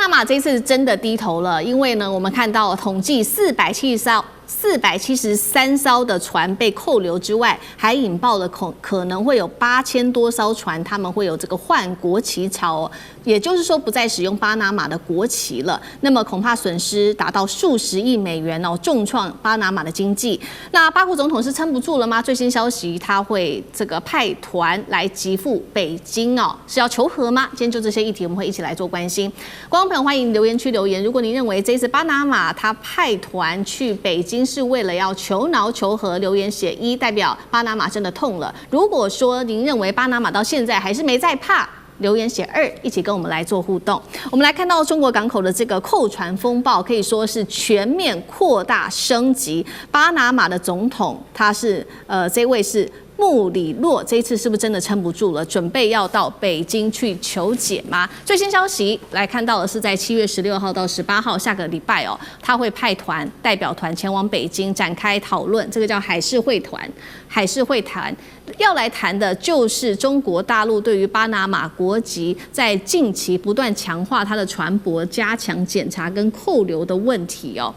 拿馬這一次真的低頭了，因為呢，我們看到統計473艘的船被扣留之外，還引爆了可能會有8000多艘船，他們會有這個換國旗潮哦，也就是說不再使用巴拿馬的國旗了。那麼恐怕損失達到數十億美元哦，重創巴拿馬的經濟。那巴庫總統是撐不住了嗎？最新消息，他會這個派團來急赴北京哦，是要求和嗎？今天就這些議題，我們會一起來做關心。觀眾朋友，歡迎留言區留言。如果您認為這次巴拿馬他派團去北京是為了要求饒求和，留言寫1，代表巴拿馬真的痛了。如果說您認為巴拿馬到現在還是沒在怕，留言寫2，一起跟我們來做互動。我們來看到中國港口的這個扣船風暴，可以說是全面擴大升級。巴拿馬的總統他是這位是穆里洛，這一次是不是真的撐不住了，準備要到北京去求解嗎？最新消息來看到的是，在7月16號到18號下個禮拜哦，他會派團代表團前往北京展開討論，這個叫海事會談。海事會談要來談的就是中國大陸對於巴拿馬國籍在近期不斷強化它的船舶，加強檢查跟扣留的問題哦。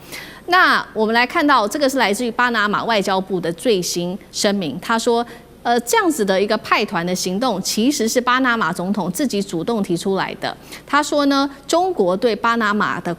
那我們來看到，這個是來自於巴拿馬外交部的最新聲明，他說，這樣子的一個派團的行動，其實是巴拿馬總統自己主動提出來的。他說呢，中國對巴拿馬的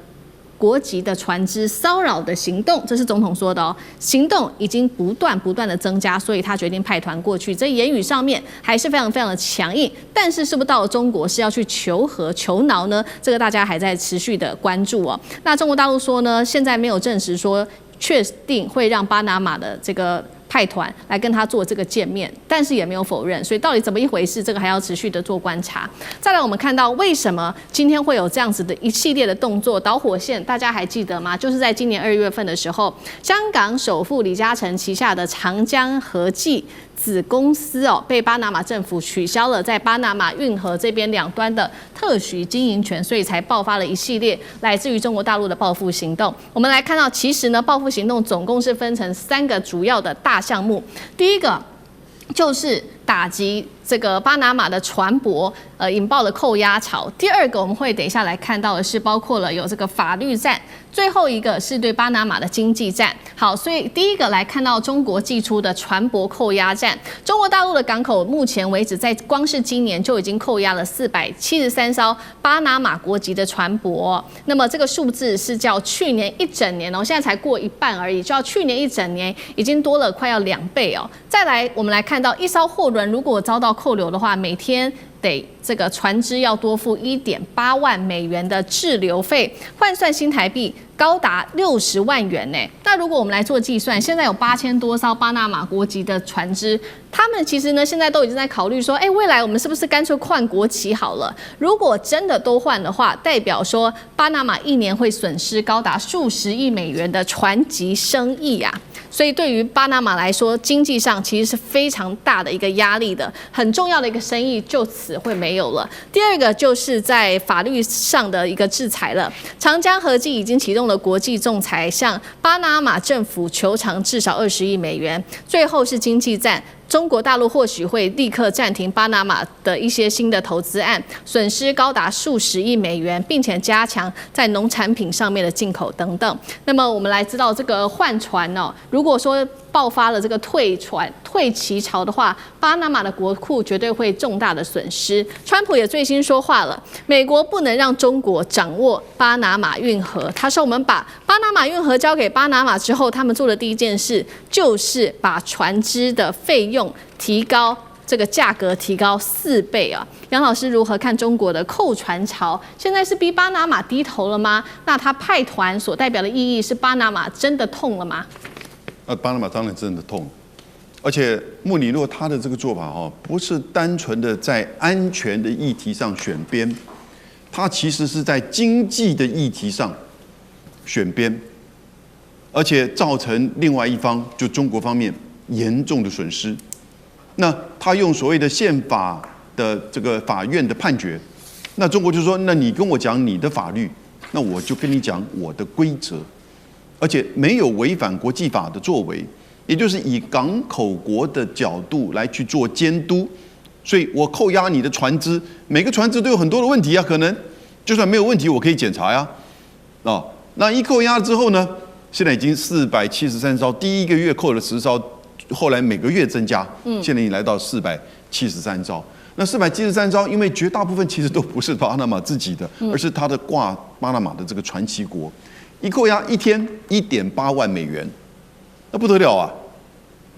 國籍的船只騷擾的行動，這是總統說的哦，行動已經不斷的增加，所以他決定派團過去。這言語上面還是非常的強硬，但是是不是到了中國是要去求和求饒呢？這個大家還在持續的關注哦。那中國大陸說呢，現在沒有證實說確定會讓巴拿馬的這個派團來跟他做這個見面，但是也沒有否認，所以到底怎麼一回事，這個還要持續的做觀察。再來，我們看到為什麼今天會有這樣子的一系列的動作，導火線大家還記得嗎？就是在今年2月份的時候，香港首富李嘉誠旗下的長江和記子公司哦，被巴拿馬政府取消了在巴拿馬運河這邊兩端的特許經營權，所以才爆發了一系列來自於中國大陸的報復行動。我們來看到，其實呢，報復行動總共是分成3個主要的大項目。第一個就是打擊這個巴拿馬的船舶，引爆了扣押潮。第二個，我們會等一下來看到的是，包括了有這個法律戰。最後一個是对巴拿馬的經濟戰。好，所以第一個來看到中國祭出的船舶扣押戰。中國大陸的港口目前為止，在光是今年就已經扣押了473艘巴拿馬國籍的船舶。那麼這個數字是較去年一整年哦，現在才過一半而已，就要去年一整年已經多了快要2倍哦。再來，我们來看到一艘貨輪如果遭到扣留的話，每天得這個船只要多付1.8萬美元的滯留費，換算新台幣高達60萬元呢。那如果我們來做計算，現在有8000多艘巴拿馬國籍的船只，他們其實呢現在都已經在考慮說，未來我們是不是乾脆換國旗好了？如果真的都換的話，代表說巴拿馬一年會損失高達數十億美元的船籍生意啊。所以對於巴拿馬來說，經濟上其實是非常大的一個壓力的，很重要的一個生意就此會沒有了。第二個就是在法律上的一個制裁了。長江和記已經啟動了國際仲裁，向巴拿馬政府求償至少20億美元。最後是經濟戰。中國大陸或許會立刻暫停巴拿馬的一些新的投資案，損失高達數十億美元，並且加強在農產品上面的進口等等。那麼我們來知道這個換船哦，如果說爆發了這個退旗潮的話，巴拿馬的國庫絕對會重大的損失。川普也最新說話了，美國不能讓中國掌握巴拿馬運河。他說，我們把巴拿馬運河交給巴拿馬之後，他們做的第一件事就是把船只的費用提高，這個價格提高4倍啊！楊老師如何看中國的扣船潮？現在是逼巴拿馬低頭了嗎？那他派團所代表的意義是巴拿馬真的痛了嗎？巴拿馬當然真的痛，而且穆里洛他的這個做法不是單純的在安全的議題上選邊，他其實是在經濟的議題上選邊，而且造成另外一方就中國方面嚴重的損失。那他用所謂的憲法的這個法院的判決，那中國就說，那你跟我講你的法律，那我就跟你講我的規則。而且沒有違反國際法的作為，也就是以港口國的角度來去做監督，所以我扣押你的船只，每個船只都有很多的問題啊，可能就算沒有問題，我可以檢查呀。那一扣押之後呢，現在已經473艘，第一個月扣了10艘，後來每個月增加，現在已經來到473艘。那473艘，因為絕大部分其實都不是巴拿馬自己的，而是他的掛巴拿馬的這個傳奇國，一扣押一天1.8萬美元，那不得了啊！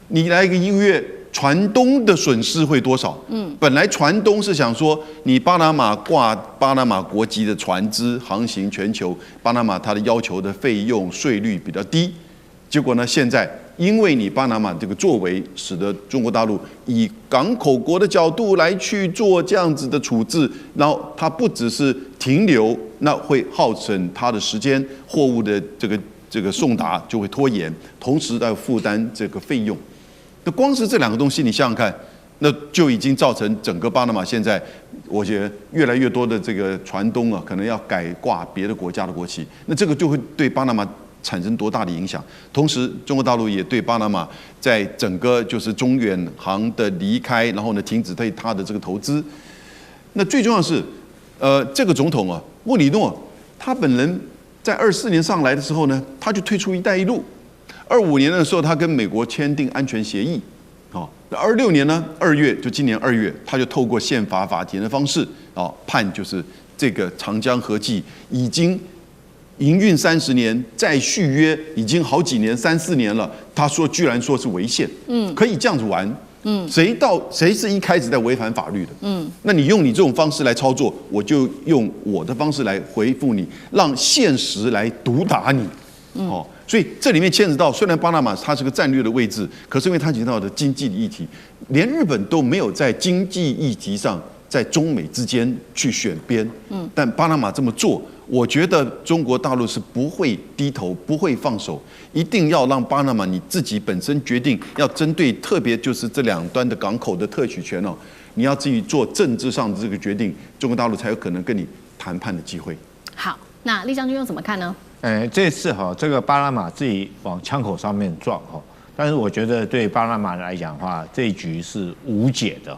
你來一個月，船東的損失會多少？本來船東是想說，你巴拿馬掛巴拿馬國籍的船只航行全球，巴拿馬它的要求的費用稅率比較低，結果呢，現在因為你巴拿馬這個作為，使得中國大陸以港口國的角度來去做這樣子的處置，然後它不只是停留，那會耗損它的時間，貨物的這個送達就會拖延，同時要負擔這個費用。那光是這兩個東西，你想想看，那就已經造成整個巴拿馬現在，我覺得越來越多的這個船東啊，可能要改掛別的國家的國旗，那這個就會對巴拿馬產生多大的影響？同時，中國大陸也對巴拿馬在整個就是中遠航的離開，然後呢停止對它的這個投資。那最重要的是，這個總統啊，莫里諾，他本人在24年上來的時候呢，他就退出"一帶一路"。25年的時候，他跟美國簽訂安全協議。那26年呢，2月就今年2月，他就透過憲法法庭的方式判，就是這個長江合記已經營運30年，再續約已經好幾年，3、4年了。他說居然說是違憲，可以這樣子玩，誰是一開始在違反法律的？那你用你這種方式來操作，我就用我的方式來回復你，讓現實來毒打你。所以這裡面牽扯到，雖然巴拿馬它是個戰略的位置，可是因為它牽扯到的經濟的議題，連日本都沒有在經濟議題上在中美之間去選邊。但巴拿馬這麼做，我覺得中國大陸是不會低頭，不會放手，一定要讓巴拿馬你自己本身決定，要針對特別就是這兩端的港口的特許權你要自己做政治上的這個決定，中國大陸才有可能跟你談判的機會。好，那酈將軍又怎麼看呢？這次這個巴拿馬自己往槍口上面撞但是我覺得对巴拿馬來講的話，這一局是無解的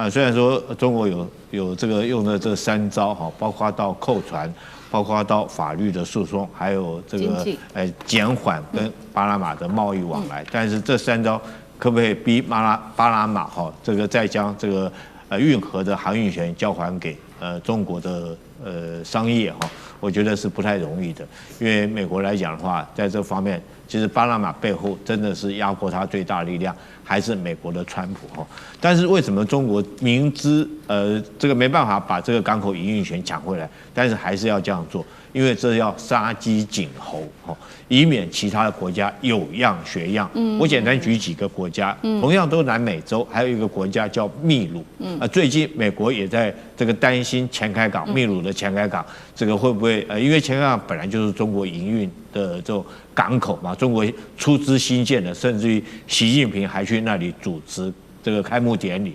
雖然說中國有這個用的這3招包括到扣船，包括到法律的訴訟，還有這個減緩跟巴拿馬的貿易往來，但是這3招可不可以逼巴拿馬這個再將這個運河的航運權交還給中國的商業我覺得是不太容易的，因為美國來講的話，在這方面，其實巴拿馬背後真的是壓迫他最大的力量，還是美國的川普但是為什麼中國明知這個沒辦法把這個港口營運權搶回來，但是還是要這樣做？因為這要殺雞儆猴以免其他的國家有樣學樣。我簡單舉幾個國家，同樣都南美洲，還有一個國家叫秘魯。最近美國也在這個擔心前開港，秘魯的前開港這個會不會因為前開港本來就是中國營運的這種港口嘛，中國出資興建的，甚至於習近平還去那裡主持這個開幕典禮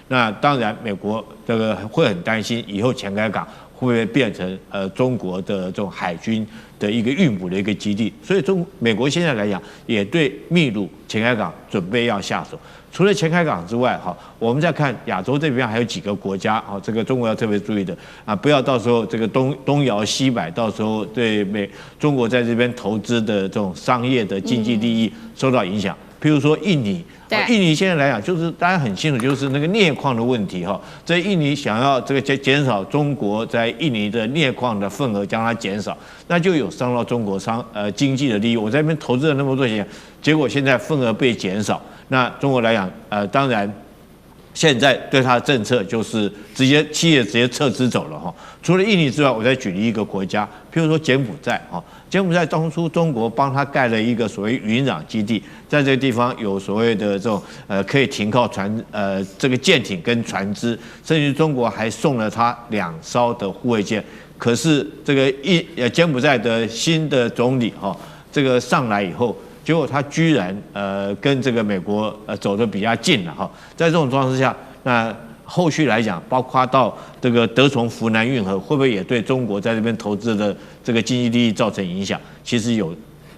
那當然美國這個會很擔心以後前開港會不會變成中國的這種海軍的一個運補的一個基地？所以美國現在來講，也對秘魯前開港準備要下手。除了前開港之外，我們再看亞洲這邊還有幾個國家，這個中國要特別注意的不要到時候這個東搖西擺，到時候對中國在這邊投資的這種商業的經濟利益受到影響。譬如說印尼。印尼現在來講，就是大家很清楚，就是那個鎳礦的問題在印尼想要這個減少中國在印尼的鎳礦的份額，將它減少，那就有傷到中國經濟的利益。我在那邊投資了那麼多錢，結果現在份額被減少，那中國來講，當然現在對它的政策就是企業直接撤資走了除了印尼之外，我再舉例一個國家，譬如說柬埔寨柬埔寨當初中國幫他蓋了一個所謂雲壤基地，在這個地方有所謂的這種可以停靠這個艦艇跟船只，甚至中國還送了他2艘的護衛艦。可是這個柬埔寨的新的總理這個上來以後，結果他居然跟這個美國走得比較近了在這種狀況之下，那後續來講，包括到這個德崇福南運河，會不會也對中國在這邊投資的這個經濟利益造成影響？其實有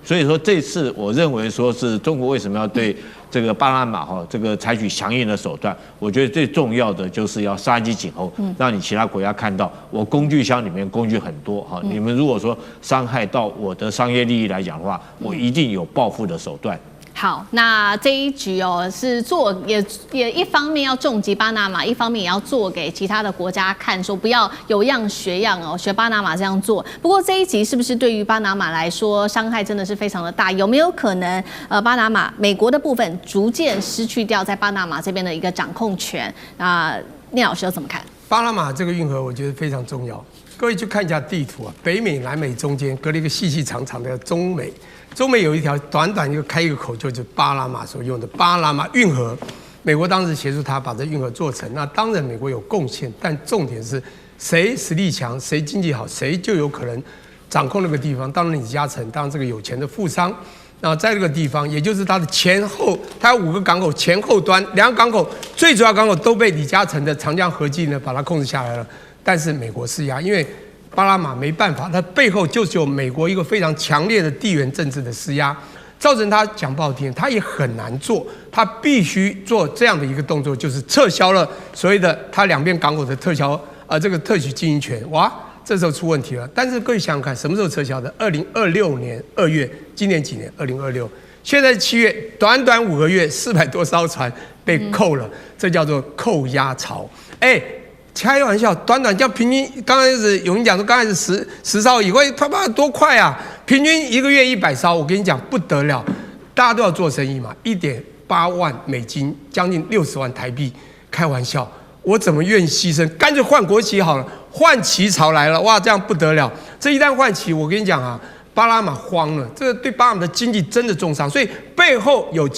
所以說這次我認為說是中國為什麼要對這個巴拿馬這個採取強硬的手段，我覺得最重要的就是要殺雞儆猴，讓你其他國家看到我工具箱裡面工具很多哈，你們如果說傷害到我的商業利益來講的話，我一定有報復的手段。好，那這一局是做也一方面要重擊巴拿馬，一方面也要做給其他的國家看，說不要有樣學樣學巴拿馬這樣做。不過這一集是不是對於巴拿馬來說傷害真的是非常的大？有沒有可能巴拿馬美國的部分逐漸失去掉在巴拿馬這邊的一個掌控權？聶老師又怎麼看？巴拿馬這個運河我覺得非常重要，各位去看一下地圖啊，北美、南美中間隔了一個細細長長的中美。中美有一條短短開一個口，就是巴拿馬所用的巴拿馬運河。美國當時協助他把這運河做成，那當然美國有貢獻，但重點是誰實力強，誰經濟好，誰就有可能掌控那個地方。當然李嘉誠，當然這個有錢的富商，那在這個地方，也就是它的前後，它有5個港口前後端，2個港口最主要港口都被李嘉誠的長江合記呢把它控制下來了。但是美國施壓，因為巴拿馬沒辦法，它背後就是有美國一個非常強烈的地緣政治的施壓，造成他講不好聽，他也很難做，他必須做這樣的一個動作，就是撤銷了所謂的他兩邊港口的這個特許經營權。哇，這時候出問題了。但是各位想想看，什麼時候撤銷的？2026年2月，今年幾年？2026，現在7月，短短5個月，400多艘船被扣了，這叫做扣押潮。開玩笑，短叫平均，剛開始有人講說剛開始10艘以後，啪多快啊！平均1個月100艘，我跟你講不得了，大家都要做生意嘛，1.8萬美金，將近60萬台幣，開玩笑，我怎麼願意犧牲？乾脆換國旗好了，換旗潮來了，哇，這樣不得了！這一旦換旗，我跟你講啊，巴拿馬慌了，這個對巴拿馬的經濟真的重傷，所以背後有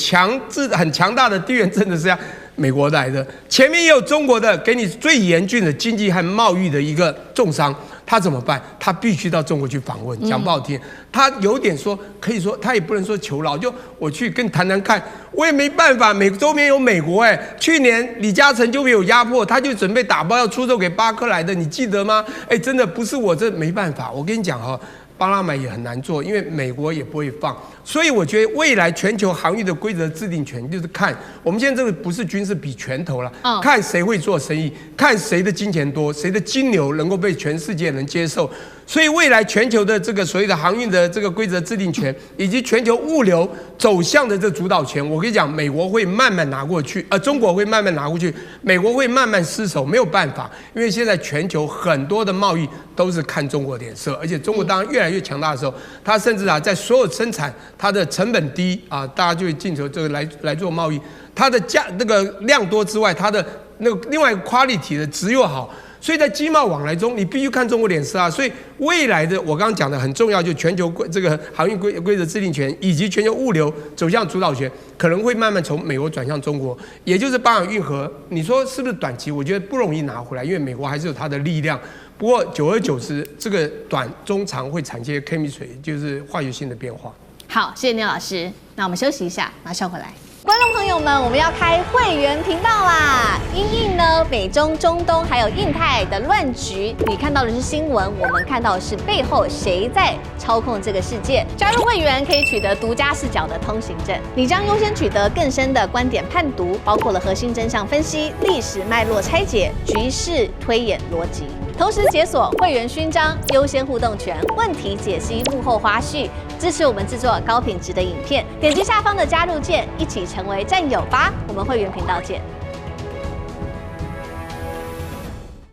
很強大的地緣政治施壓。美國來的，前面也有中國的，給你最嚴峻的經濟和貿易的一個重傷，他怎麼辦？他必須到中國去訪問，講不好聽，他有點說，可以說他也不能說求饒，就我去跟你談談看，我也沒辦法，周邊有美國去年李嘉誠就沒有壓迫，他就準備打包要出售給巴克萊的，你記得嗎？真的不是我這沒辦法，我跟你講巴拿馬也很難做，因為美國也不會放，所以我覺得未來全球航運的規則制定權就是看我們現在這個不是軍事比拳頭了，看誰會做生意，看誰的金錢多，誰的金流能夠被全世界人接受。所以未來全球的這個所謂的航運的這個規則制定權，以及全球物流走向的這主導權，我跟你講，美國會慢慢拿過去，中國會慢慢拿過去，美國會慢慢失手，沒有辦法，因為現在全球很多的貿易都是看中國臉色，而且中國當然越來越強大的時候，它甚至在所有生產，它的成本低大家就會進球這個來做貿易，它的那個量多之外，它的那個另外一個 quality 的質又好。所以在經貿往來中，你必須看中國臉色啊！所以未來的我剛剛講的很重要，就全球這個航運規則制定權以及全球物流走向主導權，可能會慢慢從美國轉向中國，也就是巴拿馬運河。你說是不是短期？我覺得不容易拿回來，因為美國還是有它的力量。不過久而久之，這個短中長會產生一些 chemistry，就是化學性的變化。好，謝謝聶老師。那我們休息一下，馬上回來。觀眾朋友們，我們要開會員頻道啦！因應呢美中、中東還有印太的亂局，你看到的是新聞，我們看到的是背後誰在操控這個世界。加入會員可以取得獨家視角的通行證，你將優先取得更深的觀點判讀，包括了核心真相分析、歷史脈絡拆解、局勢推演邏輯。同時解鎖會員勳章、優先互動權、問題解析、幕後花絮，支持我們制作高品質的影片。點擊下方的加入鍵，一起成為戰友吧！我們會員頻道見。